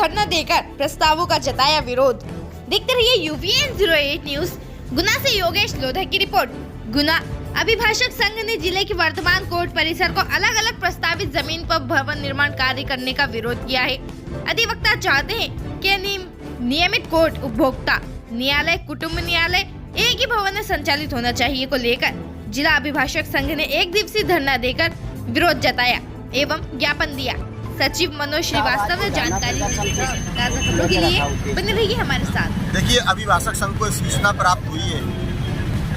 धरना देकर प्रस्तावों का जताया विरोध। देखते रहिए UVN 08 न्यूज। गुना से योगेश लोधा की रिपोर्ट। गुना अभिभाषक संघ ने जिले के वर्तमान कोर्ट परिसर को अलग अलग प्रस्तावित जमीन पर भवन निर्माण कार्य करने का विरोध किया है। अधिवक्ता चाहते हैं कि नियमित कोर्ट, उपभोक्ता न्यायालय, कुटुंब न्यायालय एक ही भवन में संचालित होना चाहिए को लेकर जिला अभिभाषक संघ ने 1 दिवसीय धरना देकर विरोध जताया एवं ज्ञापन दिया। सचिव मनोज श्रीवास्तव ने जानकारी दी। ताज़ा खबरों के लिए बने रहिए हमारे साथ। देखिए, अभिभाषक संघ को सूचना प्राप्त हुई है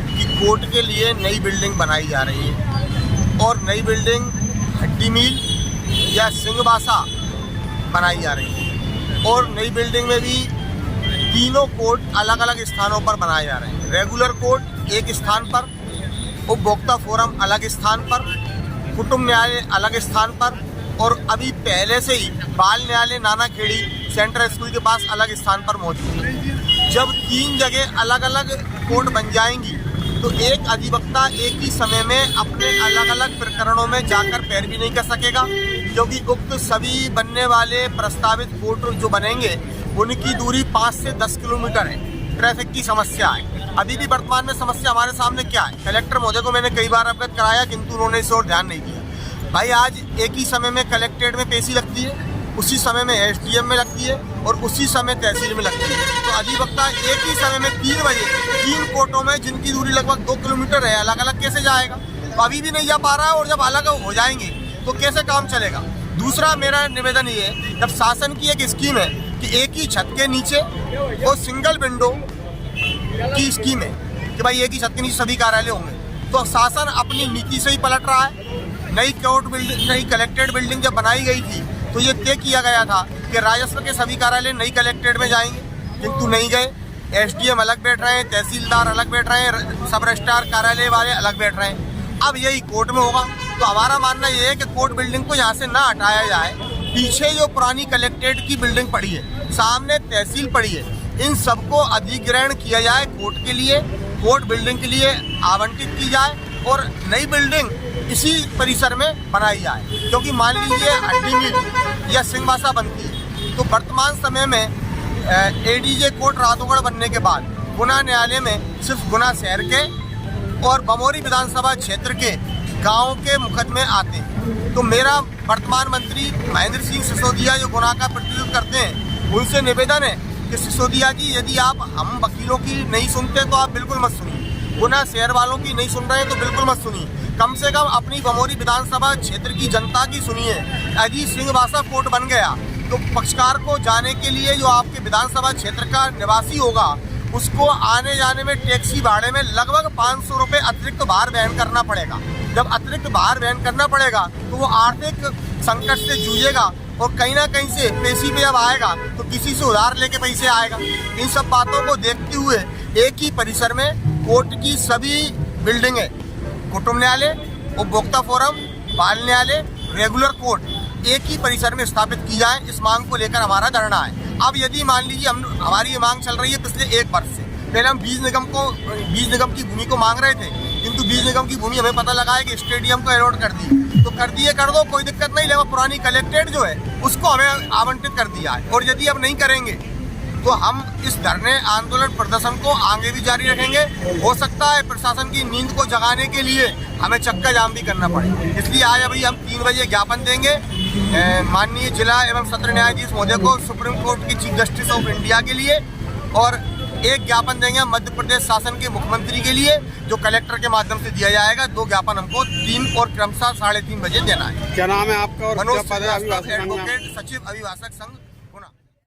कि कोर्ट के लिए नई बिल्डिंग बनाई जा रही है और नई बिल्डिंग हड्डी मिल या सिंहवासा बनाई जा रही है और नई बिल्डिंग में भी तीनों कोर्ट अलग अलग स्थानों पर बनाए जा रहे हैं। रेगुलर कोर्ट एक स्थान पर, उपभोक्ता फोरम अलग स्थान पर, कुटुंब न्यायालय अलग स्थान पर और अभी पहले से ही बाल न्यायालय नानाखेड़ी सेंट्रल स्कूल के पास अलग स्थान पर मौजूद है। जब 3 जगह अलग अलग कोर्ट बन जाएंगी तो एक अधिवक्ता एक ही समय में अपने अलग अलग प्रकरणों में जाकर पैरवी नहीं कर सकेगा, क्योंकि उक्त सभी बनने वाले प्रस्तावित कोर्ट जो बनेंगे उनकी दूरी 5 से 10 किलोमीटर है। ट्रैफिक की समस्या है। अभी भी वर्तमान में समस्या हमारे सामने क्या है, कलेक्टर महोदय को मैंने कई बार अवगत कराया किंतु उन्होंने इस ओर ध्यान नहीं दिया। भाई, आज एक ही समय में कलेक्ट्रेट में पेशी लगती है, उसी समय में SDM में लगती है और उसी समय तहसील में लगती है। तो अधिवक्ता एक ही समय में 3 बजे 3 कोर्टों में जिनकी दूरी लगभग 2 किलोमीटर है अलग अलग कैसे जाएगा? तो अभी भी नहीं जा पा रहा है और जब अलग हो जाएंगे तो कैसे काम चलेगा? दूसरा मेरा निवेदन ये है, जब शासन की एक स्कीम है कि एक ही छत के नीचे और सिंगल विंडो की स्कीम है कि भाई एक ही छत के नीचे सभी कार्यालय होंगे, तो शासन अपनी नीति से ही पलट रहा है। नई कोर्ट बिल्डिंग, नई कलेक्ट्रेट बिल्डिंग जब बनाई गई थी तो ये तय किया गया था कि राजस्व के सभी कार्यालय नई कलेक्ट्रेट में जाएंगे, किंतु नहीं गए। SDM अलग बैठ रहे हैं, तहसीलदार अलग बैठ रहे हैं, सब रजिस्ट्रार कार्यालय वाले अलग बैठ रहे हैं। अब यही कोर्ट में होगा। तो हमारा मानना ये है कि कोर्ट बिल्डिंग को यहाँ से ना हटाया जाए। पीछे जो पुरानी कलेक्ट्रेट की बिल्डिंग पड़ी है, सामने तहसील पड़ी है, इन सबको अधिग्रहण किया जाए, कोर्ट के लिए, कोर्ट बिल्डिंग के लिए आवंटित की जाए और नई बिल्डिंग इसी परिसर में बनाई जाए। क्योंकि मान लीजिए हड्डी मिल या सिंहवासा बनती है तो वर्तमान समय में ADJ कोर्ट रातोगढ़ बनने के बाद गुना न्यायालय में सिर्फ गुना शहर के और बमोरी विधानसभा क्षेत्र के गाँव के मुकदमे आते हैं। तो मेरा वर्तमान मंत्री महेंद्र सिंह सिसोदिया जो गुना का प्रतिनिधित्व करते हैं, उनसे निवेदन है कि सिसोदिया जी, यदि आप हम वकीलों की नहीं सुनते तो आप बिल्कुल मत सुनिए, गुना शहर वालों की नहीं सुन रहे हैं तो बिल्कुल मत सुनिए, कम से कम अपनी बमोरी विधानसभा क्षेत्र की जनता की सुनिए। यदि सिंहवासा कोर्ट बन गया तो पक्षकार को जाने के लिए जो आपके विधानसभा क्षेत्र का निवासी होगा उसको आने जाने में टैक्सी भाड़े में लगभग 500 रुपये अतिरिक्त भार वहन करना पड़ेगा। जब अतिरिक्त भार वहन करना पड़ेगा तो वो आर्थिक संकट से जूझेगा और कहीं ना कहीं से पेशी पे जब आएगा तो किसी से उधार लेके पैसे आएगा। इन सब बातों को देखते हुए एक ही परिसर में कोर्ट की सभी बिल्डिंगें, कुटुंब न्यायालय, उपभोक्ता फोरम, बाल न्यायालय, रेगुलर कोर्ट एक ही परिसर में स्थापित की जाए, इस मांग को लेकर हमारा धरना है। अब यदि मान लीजिए हमारी ये मांग चल रही है पिछले 1 वर्ष से, पहले हम बीज निगम की भूमि को मांग रहे थे, किंतु बीज निगम की भूमि हमें पता लगा है कि स्टेडियम को अलॉट कर दी, तो कर दो, कोई दिक्कत नहीं, लेकिन पुरानी कलेक्ट्रेट जो है उसको हमें आवंटित कर दिया है। और यदि अब नहीं करेंगे तो हम इस धरने आंदोलन प्रदर्शन को आगे भी जारी रखेंगे। हो सकता है प्रशासन की नींद को जगाने के लिए हमें चक्का जाम भी करना पड़े। इसलिए आज अभी हम 3 बजे ज्ञापन देंगे माननीय जिला एवं सत्र न्यायाधीश महोदय को, सुप्रीम कोर्ट की चीफ जस्टिस ऑफ इंडिया के लिए, और एक ज्ञापन देंगे मध्य प्रदेश शासन के मुख्यमंत्री के लिए जो कलेक्टर के माध्यम से दिया जाएगा। 2 ज्ञापन हमको 3 और क्रमशः 3:30 बजे देना है। क्या नाम है आपका और मनोज, एडवोकेट, सचिव अभिभाषक संघ।